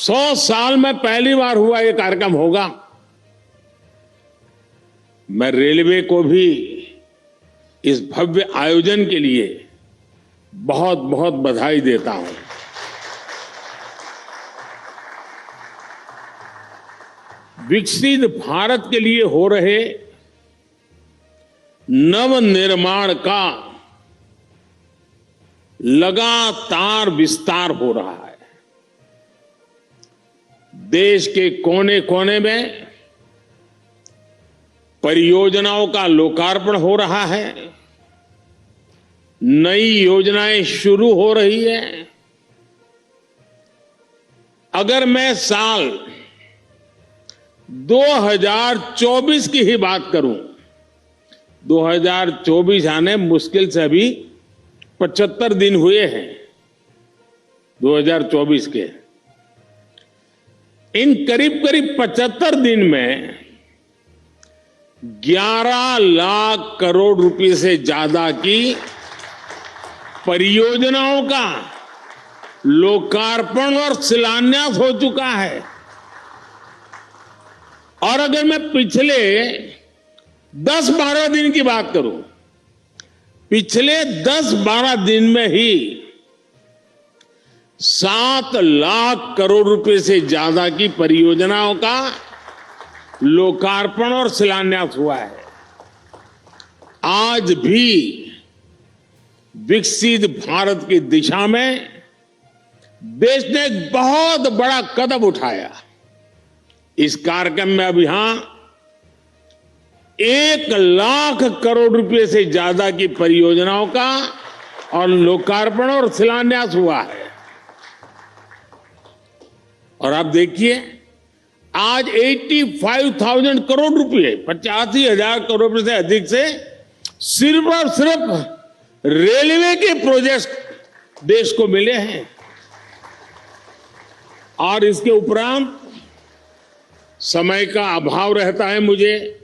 100 साल में पहली बार हुआ ये कार्यक्रम होगा। मैं रेलवे को भी इस भव्य आयोजन के लिए बहुत बहुत बधाई देता हूं। विकसित भारत के लिए हो रहे नवनिर्माण का लगातार विस्तार हो रहा है। देश के कोने कोने में परियोजनाओं का लोकार्पण हो रहा है, नई योजनाएं शुरू हो रही है। अगर मैं साल 2024 की ही बात करूं, 2024 आने मुश्किल से अभी 75 दिन हुए हैं 2024 के। इन करीब करीब 75 दिन में 11 लाख करोड़ रुपए से ज्यादा की परियोजनाओं का लोकार्पण और शिलान्यास हो चुका है। और अगर मैं पिछले 10-12 दिन की बात करूं, पिछले 10-12 दिन में ही 7 लाख करोड़ रुपए से ज्यादा की परियोजनाओं का लोकार्पण और शिलान्यास हुआ है। आज भी विकसित भारत की दिशा में देश ने एक बहुत बड़ा कदम उठाया। इस कार्यक्रम में अब यहां 1 लाख करोड़ रुपए से ज्यादा की परियोजनाओं का और लोकार्पण और शिलान्यास हुआ है। और आप देखिए, आज 85,000 करोड़ रुपए, 85,000 करोड़ रुपए से अधिक से सिर्फ और सिर्फ रेलवे के प्रोजेक्ट देश को मिले हैं। और इसके उपरांत समय का अभाव रहता है मुझे,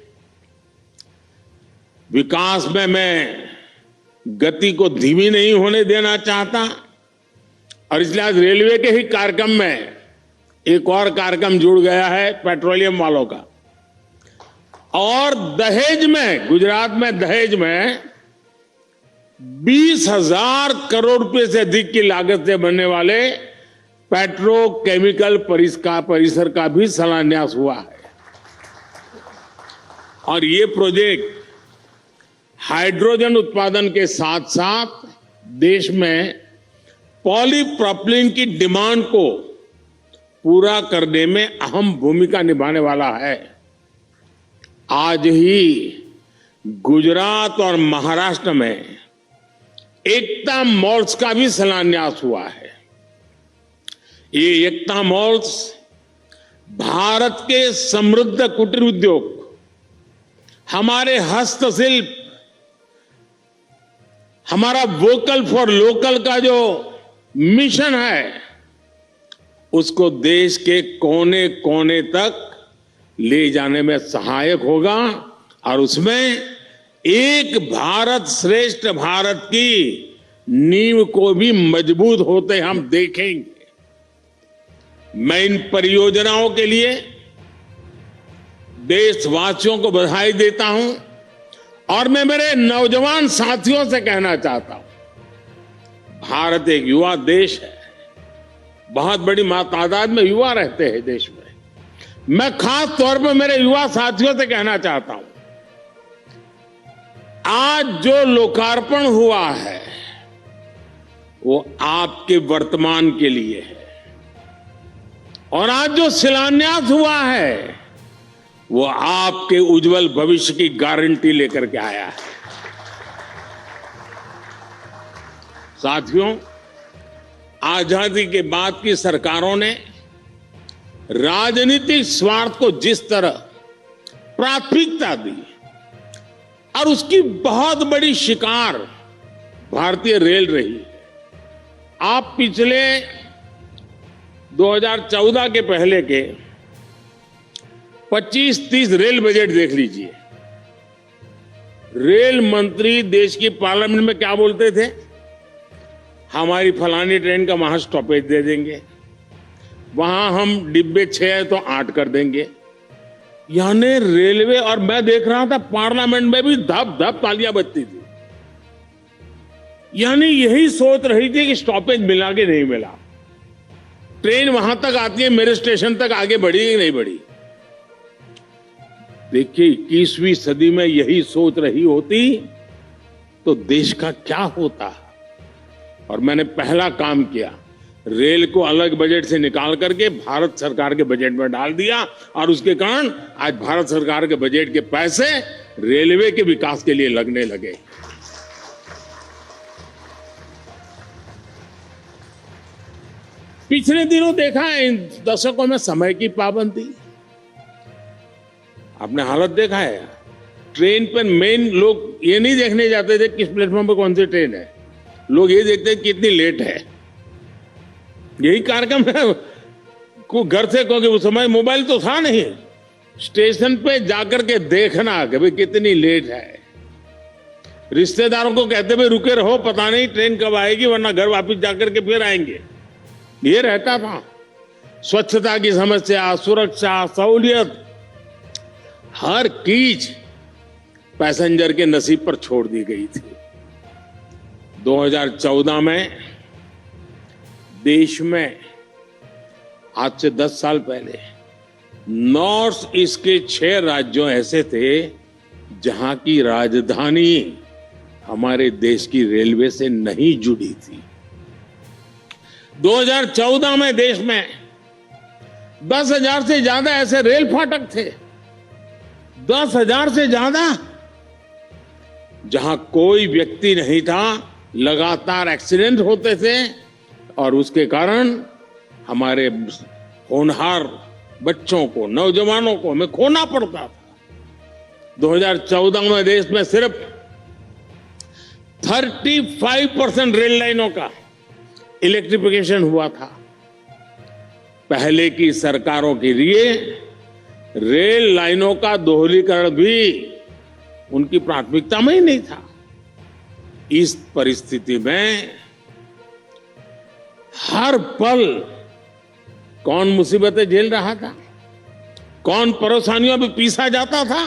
विकास में मैं गति को धीमी नहीं होने देना चाहता, और इसलिए आज रेलवे के ही कार्यक्रम में एक और कार्यक्रम जुड़ गया है पेट्रोलियम वालों का। और दहेज में, गुजरात में दहेज में 20,000 करोड़ रुपए से अधिक की लागत से बनने वाले पेट्रोकेमिकल परिसर का भी शिलान्यास हुआ है। और ये प्रोजेक्ट हाइड्रोजन उत्पादन के साथ साथ देश में पॉलीप्रोपिलीन की डिमांड को पूरा करने में अहम भूमिका निभाने वाला है। आज ही गुजरात और महाराष्ट्र में एकता मॉल्स का भी शिलान्यास हुआ है। ये एकता मॉल्स भारत के समृद्ध कुटीर उद्योग, हमारे हस्तशिल्प, हमारा वोकल फॉर लोकल का जो मिशन है, उसको देश के कोने कोने तक ले जाने में सहायक होगा। और उसमें एक भारत श्रेष्ठ भारत की नींव को भी मजबूत होते हम देखेंगे। मैं इन परियोजनाओं के लिए देशवासियों को बधाई देता हूं, और मैं मेरे नौजवान साथियों से कहना चाहता हूं, भारत एक युवा देश है, बहुत बड़ी तादाद में युवा रहते हैं देश में। मैं खास तौर पर मेरे युवा साथियों से कहना चाहता हूं, आज जो लोकार्पण हुआ है वो आपके वर्तमान के लिए है, और आज जो शिलान्यास हुआ है वो आपके उज्जवल भविष्य की गारंटी लेकर के आया है। साथियों, आजादी के बाद की सरकारों ने राजनीतिक स्वार्थ को जिस तरह प्राथमिकता दी, और उसकी बहुत बड़ी शिकार भारतीय रेल रही है। आप पिछले 2014 के पहले के 25-30 रेल बजट देख लीजिए। रेल मंत्री देश की पार्लियामेंट में क्या बोलते थे? हमारी फलानी ट्रेन का वहां स्टॉपेज दे देंगे, वहां हम डिब्बे 6 है तो 8 कर देंगे। यानी रेलवे, और मैं देख रहा था पार्लियामेंट में भी धप धप तालियां बजती थी। यानी यही सोच रही थी कि स्टॉपेज मिला कि नहीं मिला, ट्रेन वहां तक आती है, मेरे स्टेशन तक आगे बढ़ी कि नहीं बढ़ी। देखिए 21वीं सदी में यही सोच रही होती तो देश का क्या होता। और मैंने पहला काम किया, रेल को अलग बजट से निकाल करके भारत सरकार के बजट में डाल दिया, और उसके कारण आज भारत सरकार के बजट के पैसे रेलवे के विकास के लिए लगने लगे। पिछले दिनों देखा है इन दशकों में समय की पाबंदी, आपने हालत देखा है। ट्रेन पर मेन लोग ये नहीं देखने जाते थे किस प्लेटफॉर्म पर कौन सी ट्रेन है, लोग ये देखते हैं कितनी लेट है। यही कार्यक्रम है। को घर से क्योंकि उस समय मोबाइल तो था नहीं, स्टेशन पे जाकर के देखना कि भाई कितनी लेट है। रिश्तेदारों को कहते भाई रुके रहो, पता नहीं ट्रेन कब आएगी, वरना घर वापस जाकर के फिर आएंगे। ये रहता था। स्वच्छता की समस्या, सुरक्षा, सहूलियत, हर चीज पैसेंजर के नसीब पर छोड़ दी गई थी। 2014 में देश में आज से 10 साल पहले नॉर्थ ईस्ट के 6 राज्यों ऐसे थे जहां की राजधानी हमारे देश की रेलवे से नहीं जुड़ी थी। 2014 में देश में 10,000 से ज्यादा ऐसे रेल फाटक थे, 10,000 से ज्यादा, जहां कोई व्यक्ति नहीं था, लगातार एक्सीडेंट होते थे और उसके कारण हमारे होनहार बच्चों को, नौजवानों को हमें खोना पड़ता था। 2014 में देश में सिर्फ 35% रेल लाइनों का इलेक्ट्रिफिकेशन हुआ था। पहले की सरकारों के लिए रेल लाइनों का दोहरीकरण भी उनकी प्राथमिकता में ही नहीं था। इस परिस्थिति में हर पल कौन मुसीबतें झेल रहा था, कौन परेशानियों में पीसा जाता था?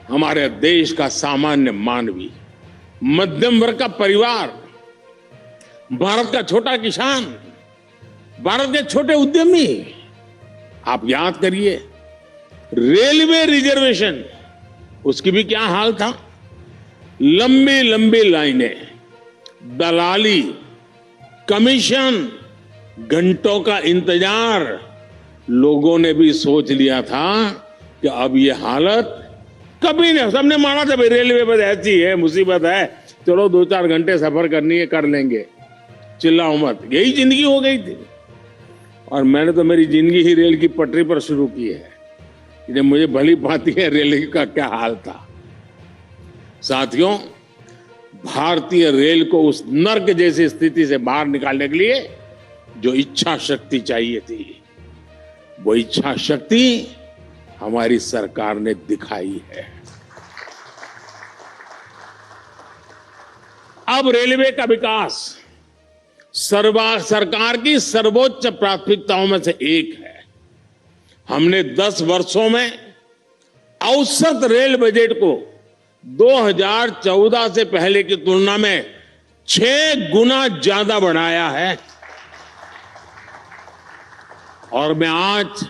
हमारे देश का सामान्य मानवी, मध्यम वर्ग का परिवार, भारत का छोटा किसान, भारत के छोटे उद्यमी। आप याद करिए रेलवे रिजर्वेशन, उसकी भी क्या हाल था। लंबी लंबी लाइनें, दलाली, कमीशन, घंटों का इंतजार। लोगों ने भी सोच लिया था कि अब ये हालत कभी नहीं, सबने माना था भाई रेलवे पर ऐसी है, मुसीबत है, चलो 2-4 घंटे सफर करनी है कर लेंगे, चिल्लाओ मत। यही जिंदगी हो गई थी। और मैंने तो मेरी जिंदगी ही रेल की पटरी पर शुरू की है, जब मुझे भली भांति है रेल का क्या हाल था। साथियों, भारतीय रेल को उस नर्क जैसी स्थिति से बाहर निकालने के लिए जो इच्छा शक्ति चाहिए थी, वो इच्छा शक्ति हमारी सरकार ने दिखाई है। अब रेलवे का विकास सरकार की सर्वोच्च प्राथमिकताओं में से एक है। हमने 10 वर्षों में औसत रेल बजट को 2014 से पहले की तुलना में 6 गुना ज्यादा बढ़ाया है। और मैं आज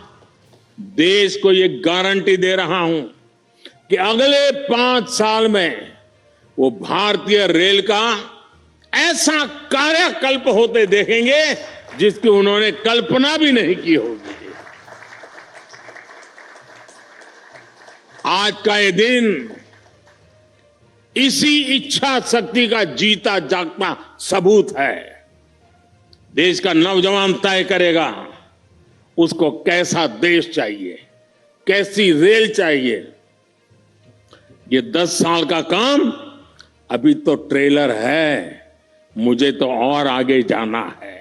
देश को ये गारंटी दे रहा हूं कि अगले 5 साल में वो भारतीय रेल का ऐसा कार्यकल्प होते देखेंगे जिसकी उन्होंने कल्पना भी नहीं की होगी। आज का ये दिन इसी इच्छा शक्ति का जीता जागता सबूत है। देश का नौजवान तय करेगा उसको कैसा देश चाहिए, कैसी रेल चाहिए। ये 10 साल का काम अभी तो ट्रेलर है, मुझे तो और आगे जाना है।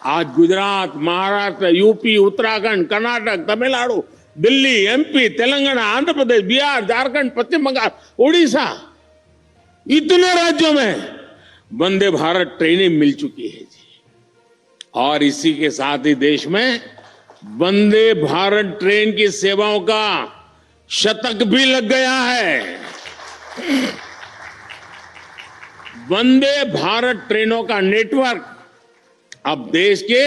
आज गुजरात, महाराष्ट्र, यूपी, उत्तराखंड, कर्नाटक, तमिलनाडु, दिल्ली, एमपी, तेलंगाना, आंध्र प्रदेश, बिहार, झारखंड, पश्चिम बंगाल, उड़ीसा, इतने राज्यों में वंदे भारत ट्रेनें मिल चुकी है जी। और इसी के साथ ही देश में वंदे भारत ट्रेन की सेवाओं का शतक भी लग गया है। वंदे भारत ट्रेनों का नेटवर्क अब देश के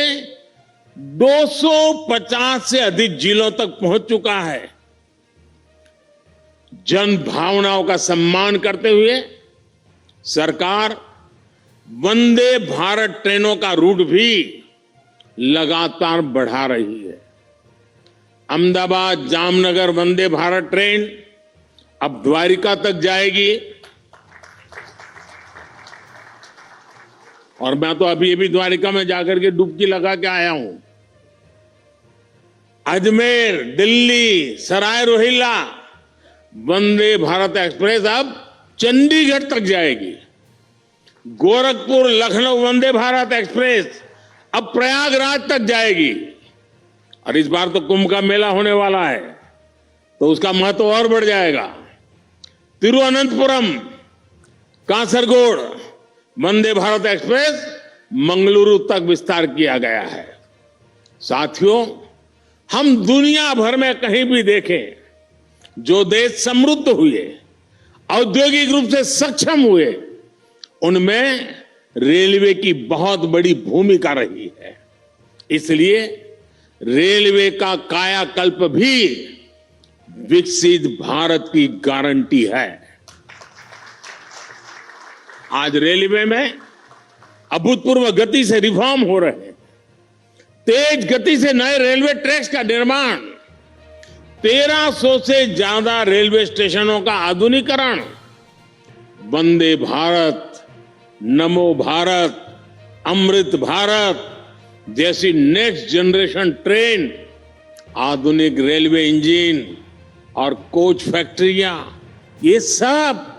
250 से अधिक जिलों तक पहुंच चुका है। जन भावनाओं का सम्मान करते हुए सरकार वंदे भारत ट्रेनों का रूट भी लगातार बढ़ा रही है। अहमदाबाद जामनगर वंदे भारत ट्रेन अब द्वारिका तक जाएगी। और मैं तो अभी द्वारिका में जाकर के डुबकी लगा के आया हूं। अजमेर, दिल्ली, सराय रोहिल्ला वंदे भारत एक्सप्रेस अब चंडीगढ़ तक जाएगी। गोरखपुर लखनऊ वंदे भारत एक्सप्रेस अब प्रयागराज तक जाएगी। और इस बार तो कुंभ का मेला होने वाला है तो उसका महत्व और बढ़ जाएगा। तिरुवनंतपुरम कासरगोड वंदे भारत एक्सप्रेस मंगलुरु तक विस्तार किया गया है। साथियों, हम दुनिया भर में कहीं भी देखें, जो देश समृद्ध हुए, औद्योगिक रूप से सक्षम हुए, उनमें रेलवे की बहुत बड़ी भूमिका रही है। इसलिए रेलवे का कायाकल्प भी विकसित भारत की गारंटी है। आज रेलवे में अभूतपूर्व गति से रिफॉर्म हो रहे हैं। तेज गति से नए रेलवे ट्रैक्स का निर्माण, 1300 से ज्यादा रेलवे स्टेशनों का आधुनिकीकरण, वंदे भारत, नमो भारत, अमृत भारत जैसी नेक्स्ट जनरेशन ट्रेन, आधुनिक रेलवे इंजन और कोच फैक्ट्रियां, ये सब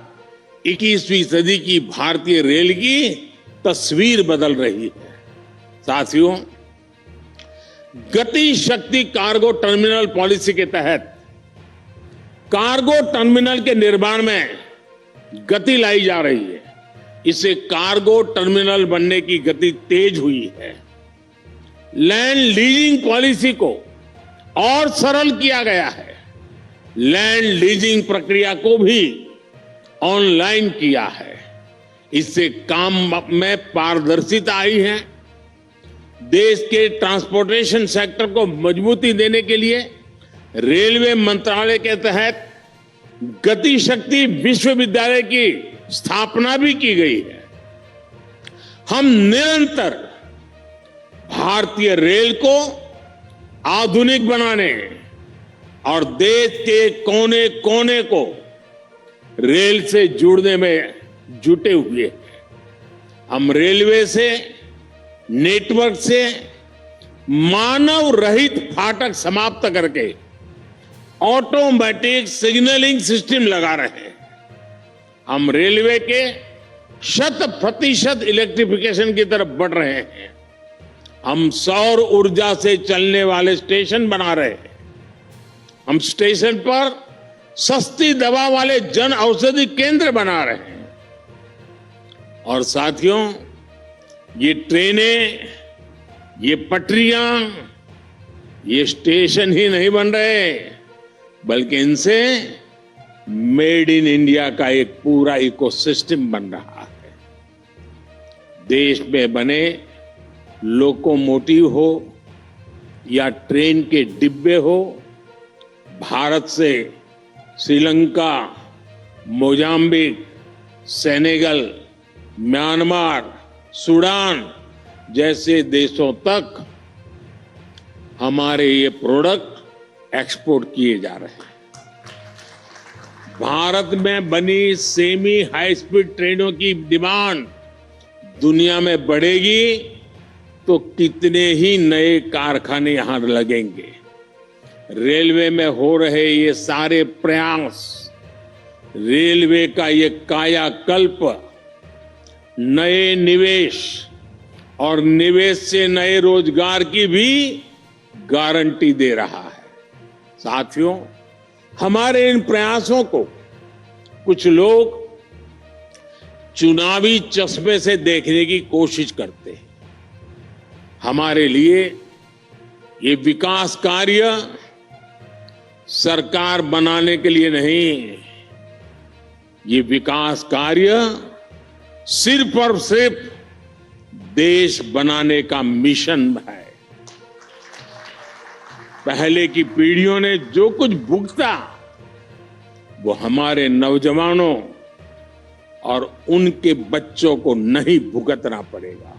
21वीं सदी की भारतीय रेल की तस्वीर बदल रही है। साथियों, गति शक्ति कार्गो टर्मिनल पॉलिसी के तहत कार्गो टर्मिनल के निर्माण में गति लाई जा रही है। इससे कार्गो टर्मिनल बनने की गति तेज हुई है। लैंड लीजिंग पॉलिसी को और सरल किया गया है। लैंड लीजिंग प्रक्रिया को भी ऑनलाइन किया है। इससे काम में पारदर्शिता आई है। देश के ट्रांसपोर्टेशन सेक्टर को मजबूती देने के लिए रेलवे मंत्रालय के तहत गति शक्ति विश्वविद्यालय की स्थापना भी की गई है। हम निरंतर भारतीय रेल को आधुनिक बनाने और देश के कोने कोने को रेल से जोड़ने में जुटे हुए हैं। हम रेलवे से, नेटवर्क से मानव रहित फाटक समाप्त करके ऑटोमेटिक सिग्नलिंग सिस्टम लगा रहे हैं। हम रेलवे के 100% इलेक्ट्रिफिकेशन की तरफ बढ़ रहे हैं। हम सौर ऊर्जा से चलने वाले स्टेशन बना रहे हैं। हम स्टेशन पर सस्ती दवा वाले जन औषधि केंद्र बना रहे हैं। और साथियों, ये ट्रेनें, ये पटरियां, ये स्टेशन ही नहीं बन रहे, बल्कि इनसे मेड इन इंडिया का एक पूरा इकोसिस्टम बन रहा है। देश में बने लोकोमोटिव हो या ट्रेन के डिब्बे हो, भारत से Sri Lanka, Mozambique, Senegal, Myanmar, Sudan जैसे देशों तक हमारे ये प्रोडक्ट एक्सपोर्ट किए जा रहे हैं। भारत में बनी सेमी हाई स्पीड ट्रेनों की डिमांड दुनिया में बढ़ेगी तो कितने ही नए कारखाने यहां लगेंगे। रेलवे में हो रहे ये सारे प्रयास, रेलवे का ये कायाकल्प नए निवेश और निवेश से नए रोजगार की भी गारंटी दे रहा है। साथियों, हमारे इन प्रयासों को कुछ लोग चुनावी चश्मे से देखने की कोशिश करते हैं। हमारे लिए ये विकास कार्य सरकार बनाने के लिए नहीं, ये विकास कार्य सिर्फ और सिर्फ देश बनाने का मिशन है। पहले की पीढ़ियों ने जो कुछ भुगता वो हमारे नौजवानों और उनके बच्चों को नहीं भुगतना पड़ेगा,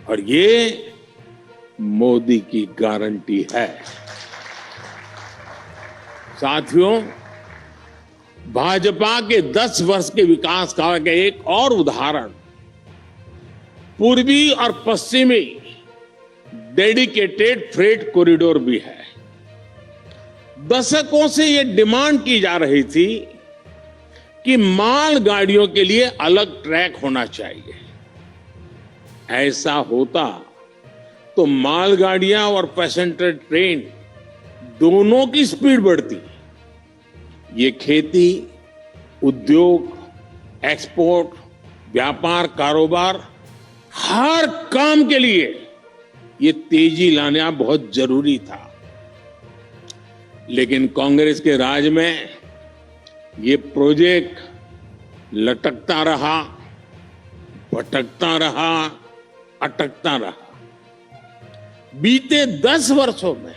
और ये मोदी की गारंटी है। साथियों, भाजपा के 10 वर्ष के विकास का एक और उदाहरण पूर्वी और पश्चिमी डेडिकेटेड फ्रेट कॉरिडोर भी है। दशकों से यह डिमांड की जा रही थी कि माल गाड़ियों के लिए अलग ट्रैक होना चाहिए। ऐसा होता तो मालगाड़ियां और पैसेंजर ट्रेन दोनों की स्पीड बढ़ती। ये खेती, उद्योग, एक्सपोर्ट, व्यापार, कारोबार, हर काम के लिए ये तेजी लाना बहुत जरूरी था। लेकिन कांग्रेस के राज में ये प्रोजेक्ट लटकता रहा, भटकता रहा, अटकता रहा। बीते 10 वर्षों में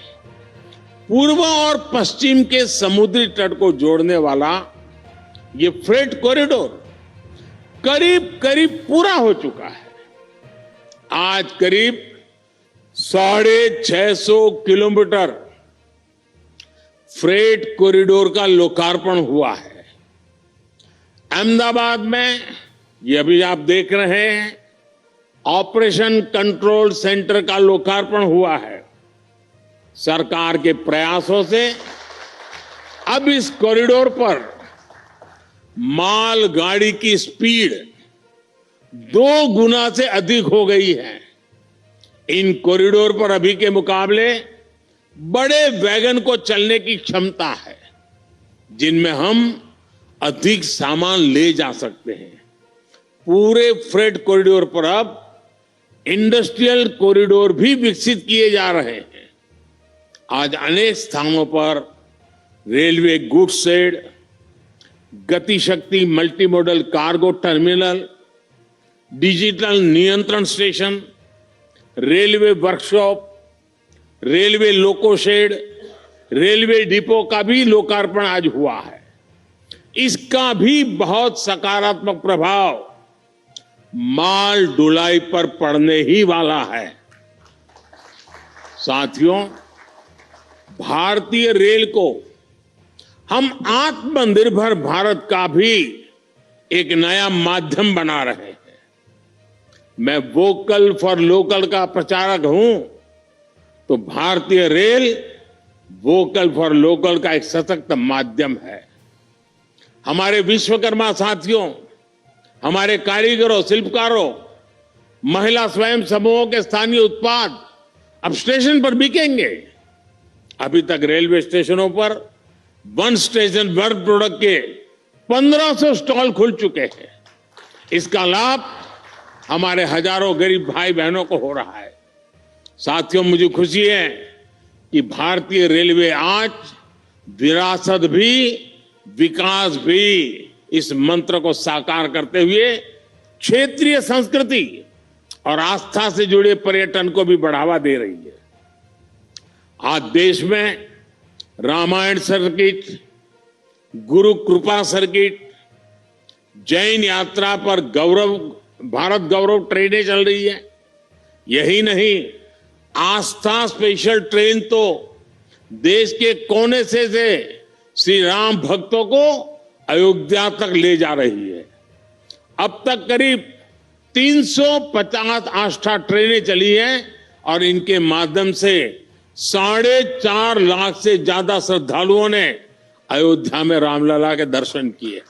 पूर्व और पश्चिम के समुद्री तट को जोड़ने वाला ये फ्रेट कॉरिडोर करीब करीब पूरा हो चुका है। आज करीब 650 किलोमीटर फ्रेट कॉरिडोर का लोकार्पण हुआ है। अहमदाबाद में ये अभी आप देख रहे हैं, ऑपरेशन कंट्रोल सेंटर का लोकार्पण हुआ है। सरकार के प्रयासों से अब इस कॉरिडोर पर माल गाड़ी की स्पीड 2 गुना से अधिक हो गई है। इन कॉरिडोर पर अभी के मुकाबले बड़े वैगन को चलने की क्षमता है, जिनमें हम अधिक सामान ले जा सकते हैं। पूरे फ्रेट कॉरिडोर पर अब इंडस्ट्रियल कॉरिडोर भी विकसित किए जा रहे हैं। आज अनेक स्थानों पर railway goods shed, Gati Shakti multi modal cargo terminal, digital नियंत्रण station, railway workshop, railway loco shed, railway depot का भी लोकार्पण आज हुआ है। इसका भी बहुत सकारात्मक प्रभाव माल ढुलाई पर पड़ने ही वाला है। साथियों, भारतीय रेल को हम आत्मनिर्भर भारत का भी एक नया माध्यम बना रहे हैं। मैं वोकल फॉर लोकल का प्रचारक हूं, तो भारतीय रेल वोकल फॉर लोकल का एक सशक्त माध्यम है। हमारे विश्वकर्मा साथियों, हमारे कारीगरों, शिल्पकारों, महिला स्वयं समूहों के स्थानीय उत्पाद अब स्टेशन पर बिकेंगे। अभी तक रेलवे स्टेशनों पर वन स्टेशन वन प्रोडक्ट के 1500 स्टॉल खुल चुके हैं। इसका लाभ हमारे हजारों गरीब भाई बहनों को हो रहा है। साथियों, मुझे खुशी है कि भारतीय रेलवे आज विरासत भी विकास भी इस मंत्र को साकार करते हुए क्षेत्रीय संस्कृति और आस्था से जुड़े पर्यटन को भी बढ़ावा दे रही है। आज देश में रामायण सर्किट, गुरु कृपा सर्किट, जैन यात्रा पर भारत गौरव ट्रेनें चल रही है। यही नहीं, आस्था स्पेशल ट्रेन तो देश के कोने से श्री राम भक्तों को अयोध्या तक ले जा रही है। अब तक करीब 350 आस्था ट्रेनें चली हैं और इनके माध्यम से 4.5 लाख से ज्यादा श्रद्धालुओं ने अयोध्या में रामलला के दर्शन किए।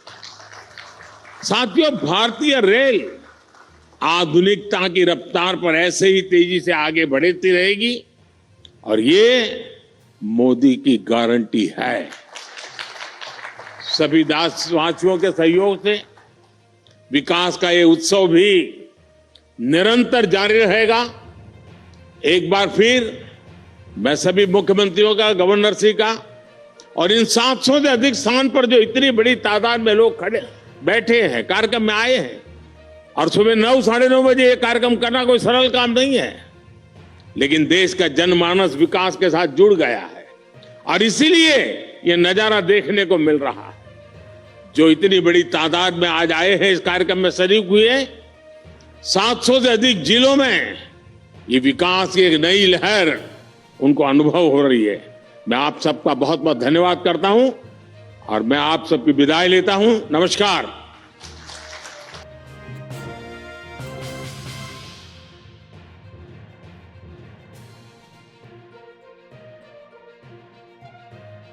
साथियों, भारतीय रेल आधुनिकता की रफ्तार पर ऐसे ही तेजी से आगे बढ़ती रहेगी और ये मोदी की गारंटी है। सभी देशवासियों के सहयोग से विकास का ये उत्सव भी निरंतर जारी रहेगा। एक बार फिर मैं सभी मुख्यमंत्रियों का, गवर्नर जी का और इन 700 से अधिक स्थान पर जो इतनी बड़ी तादाद में लोग खड़े बैठे हैं, कार्यक्रम में आए हैं, और सुबह 9 साढ़े 9 बजे ये कार्यक्रम करना कोई सरल काम नहीं है, लेकिन देश का जनमानस विकास के साथ जुड़ गया है और इसीलिए ये नजारा देखने को मिल रहा है। जो इतनी बड़ी तादाद में आज आए हैं, इस कार्यक्रम में शरीक हुए, 700 से अधिक जिलों में ये विकास की एक नई लहर उनको अनुभव हो रही है। मैं आप सबका बहुत बहुत धन्यवाद करता हूं और मैं आप सबकी विदाई लेता हूं। नमस्कार।